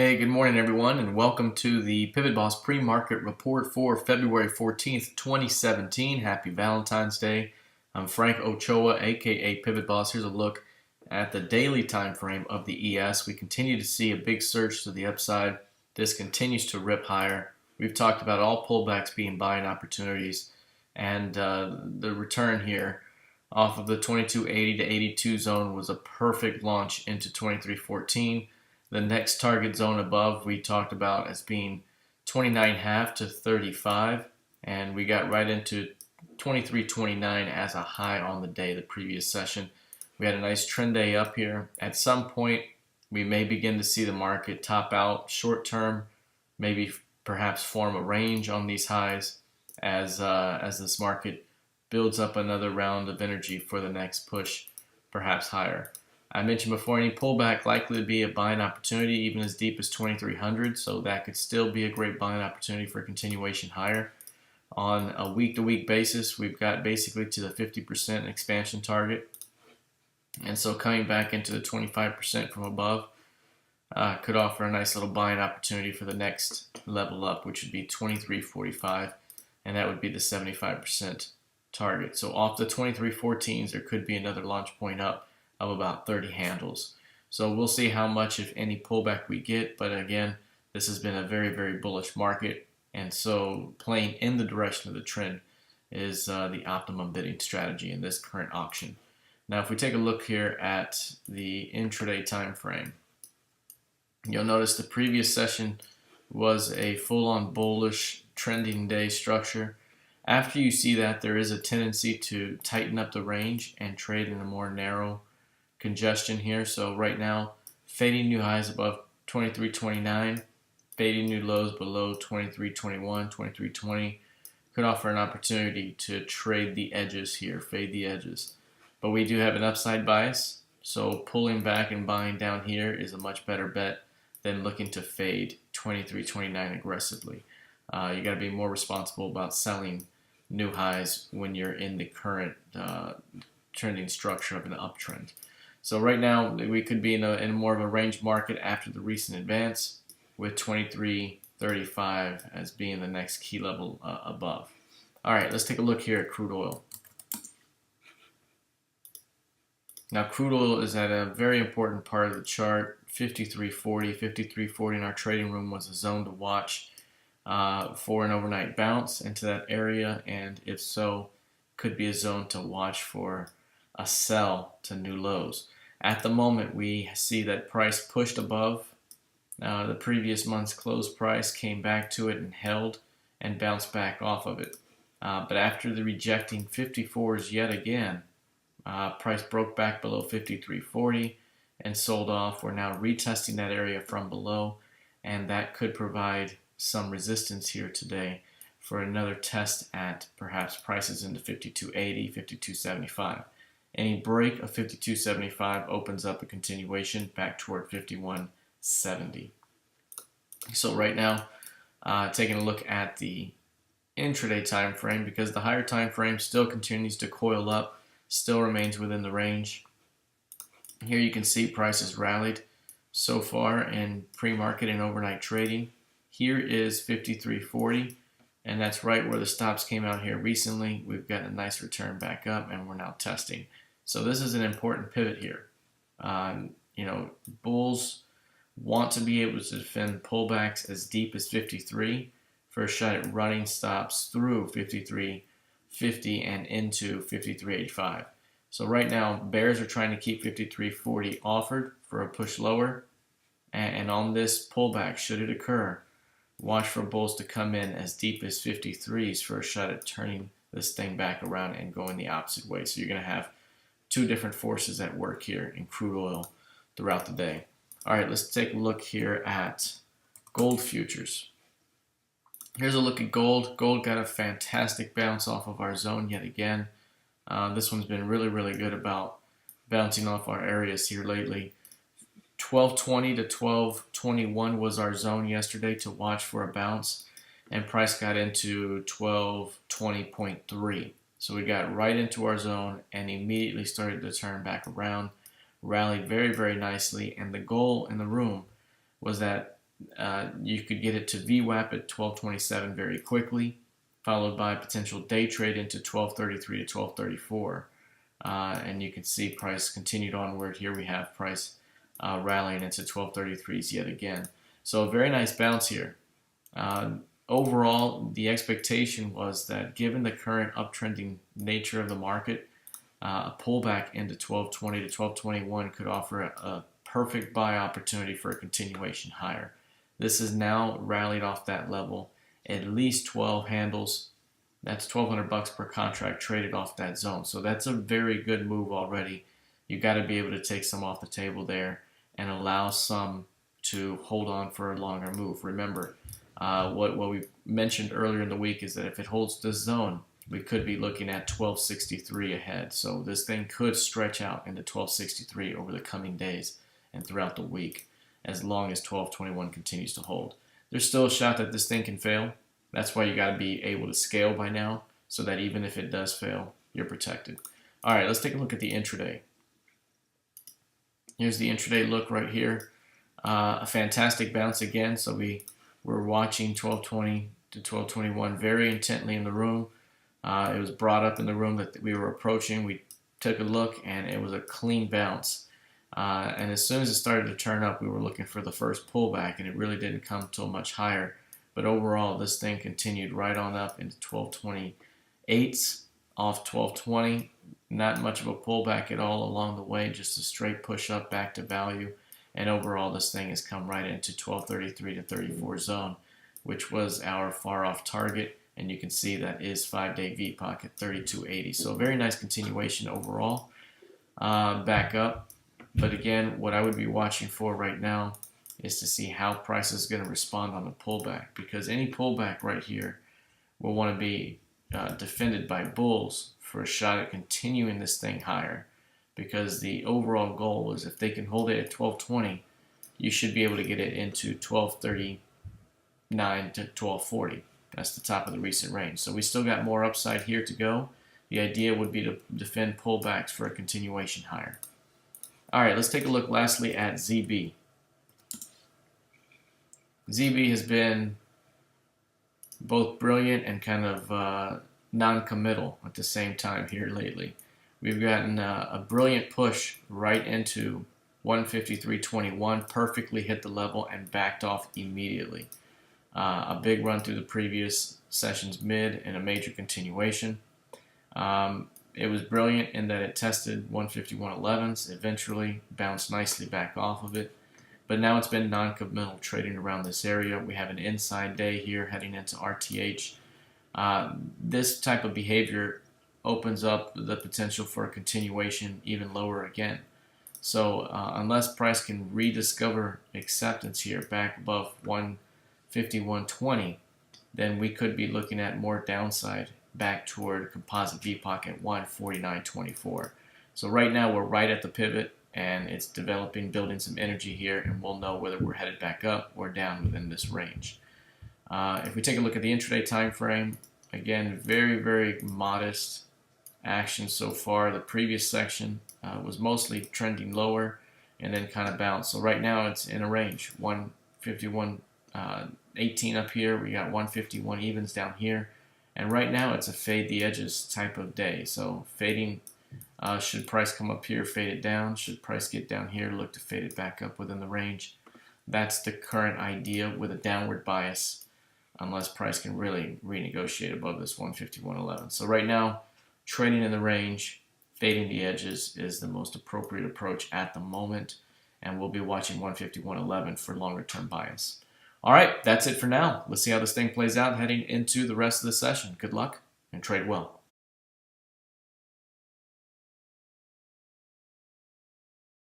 Hey, good morning everyone, and welcome to the PivotBoss Pre-Market Report for February 14th, 2017. Happy Valentine's Day. I'm Frank Ochoa, aka PivotBoss. Here's a look at the daily time frame of the ES. We continue to see a big surge to the upside. This continues to rip higher. We've talked about all pullbacks being buying opportunities, and the return here off of the 2280 to 82 zone was a perfect launch into 2314. The next target zone above we talked about as being 29.5 to 35, and we got right into 23.29 as a high on the day, the previous session. We had a nice trend day up here. At some point, we may begin to see the market top out short term, maybe perhaps form a range on these highs as this market builds up another round of energy for the next push, perhaps higher. I mentioned before, any pullback likely to be a buying opportunity even as deep as 2300, so that could still be a great buying opportunity for continuation higher. On a week-to-week basis, we've got basically to the 50% expansion target, and so coming back into the 25% from above could offer a nice little buying opportunity for the next level up, which would be 2345, and that would be the 75% target. So off the 2314s, there could be another launch point up of about 30 handles. So we'll see how much, if any, pullback we get. But again, this has been a very, very bullish market. And so playing in the direction of the trend is the optimum bidding strategy in this current auction. Now, if we take a look here at the intraday time frame, you'll notice the previous session was a full-on bullish trending day structure. After you see that, there is a tendency to tighten up the range and trade in a more narrow congestion here. So right now, fading new highs above 23.29, fading new lows below 23.21, 23.20 could offer an opportunity to trade the edges here, fade the edges. But we do have an upside bias, so pulling back and buying down here is a much better bet than looking to fade 23.29 aggressively. You got to be more responsible about selling new highs when you're in the current trending structure of an uptrend. So right now, we could be in more of a range market after the recent advance, with 23.35 as being the next key level above. All right, let's take a look here at crude oil. Now, crude oil is at a very important part of the chart, 53.40. 53.40 in our trading room was a zone to watch for an overnight bounce into that area, and if so, could be a zone to watch for a sell to new lows. At the moment, we see that price pushed above the previous month's close price, came back to it and held and bounced back off of it. But after the rejecting 54s yet again, price broke back below 53.40 and sold off. We're now retesting that area from below, and that could provide some resistance here today for another test at perhaps prices into 52.80, 52.75. Any break of 52.75 opens up a continuation back toward 51.70. So right now, taking a look at the intraday time frame, because the higher time frame still continues to coil up, still remains within the range. Here you can see prices rallied so far in pre-market and overnight trading. Here is 53.40. And that's right where the stops came out here recently. We've got a nice return back up, and we're now testing. So this is an important pivot here. Bulls want to be able to defend pullbacks as deep as 53 for a shot at running stops through 53.50 and into 53.85. So right now, bears are trying to keep 53.40 offered for a push lower. And on this pullback, should it occur, watch for bulls to come in as deep as 53s for a shot at turning this thing back around and going the opposite way. So you're going to have two different forces at work here in crude oil throughout the day. All right, let's take a look here at gold futures. Here's a look at gold. Gold got a fantastic bounce off of our zone yet again. This one's been really, really good about bouncing off our areas here lately. 1220 to 1221 was our zone yesterday to watch for a bounce, and price got into 1220.3. So we got right into our zone and immediately started to turn back around, rallied very, very nicely, and the goal in the room was that You could get it to VWAP at 1227 very quickly, followed by a potential day trade into 1233 to 1234. And you can see price continued onward. Here we have price rallying into 1233s yet again. So a very nice bounce here. Overall, the expectation was that given the current uptrending nature of the market, a pullback into 1220 to 1221 could offer a perfect buy opportunity for a continuation higher. This is now rallied off that level, at least 12 handles. That's $1,200 per contract traded off that zone. So that's a very good move already. You got to be able to take some off the table there and allow some to hold on for a longer move. Remember, what we mentioned earlier in the week is that if it holds this zone, we could be looking at 1263 ahead. So this thing could stretch out into 1263 over the coming days and throughout the week, as long as 1221 continues to hold. There's still a shot that this thing can fail. That's why you got to be able to scale by now, so that even if it does fail, you're protected. All right, let's take a look at the intraday. Here's the intraday look right here. A fantastic bounce again. So we're watching 1220 to 1221 very intently in the room. It was brought up in the room that we were approaching. We took a look, and it was a clean bounce. And as soon as it started to turn up, we were looking for the first pullback, and it really didn't come till much higher. But overall, this thing continued right on up into 1228s off 1220. Not much of a pullback at all along the way, just a straight push up back to value. And overall, this thing has come right into 1233 to 34 zone, which was our far off target. And you can see that is 5-day VPOC at 3280. So a very nice continuation overall. Back up. But again, what I would be watching for right now is to see how price is going to respond on the pullback, because any pullback right here will want to be defended by bulls for a shot at continuing this thing higher, because the overall goal is if they can hold it at 1220, you should be able to get it into 1239 to 1240. That's the top of the recent range. So we still got more upside here to go. The idea would be to defend pullbacks for a continuation higher. All right, let's take a look lastly at ZB. ZB has been both brilliant and kind of non-committal at the same time here lately. We've gotten a brilliant push right into 153.21, perfectly hit the level and backed off immediately. A big run through the previous session's mid and a major continuation. It was brilliant in that it tested 151.11s, eventually bounced nicely back off of it. But now it's been non-committal trading around this area. We have an inside day here heading into RTH. This type of behavior opens up the potential for a continuation even lower again. So unless price can rediscover acceptance here back above 151.20, then we could be looking at more downside back toward composite VPOC at 149.24. So right now we're right at the pivot, and it's building some energy here, and we'll know whether we're headed back up or down within this range. If we take a look at the intraday time frame, again, very, very modest action so far. The previous section was mostly trending lower and then kind of bounced. So right now it's in a range, 151.18 up here. We got 151 evens down here. And right now it's a fade the edges type of day. So fading, should price come up here, fade it down. Should price get down here, look to fade it back up within the range. That's the current idea with a downward bias, unless price can really renegotiate above this 151.11. So right now, trading in the range, fading the edges is the most appropriate approach at the moment. And we'll be watching 151.11 for longer term bias. All right, that's it for now. Let's see how this thing plays out heading into the rest of the session. Good luck and trade well.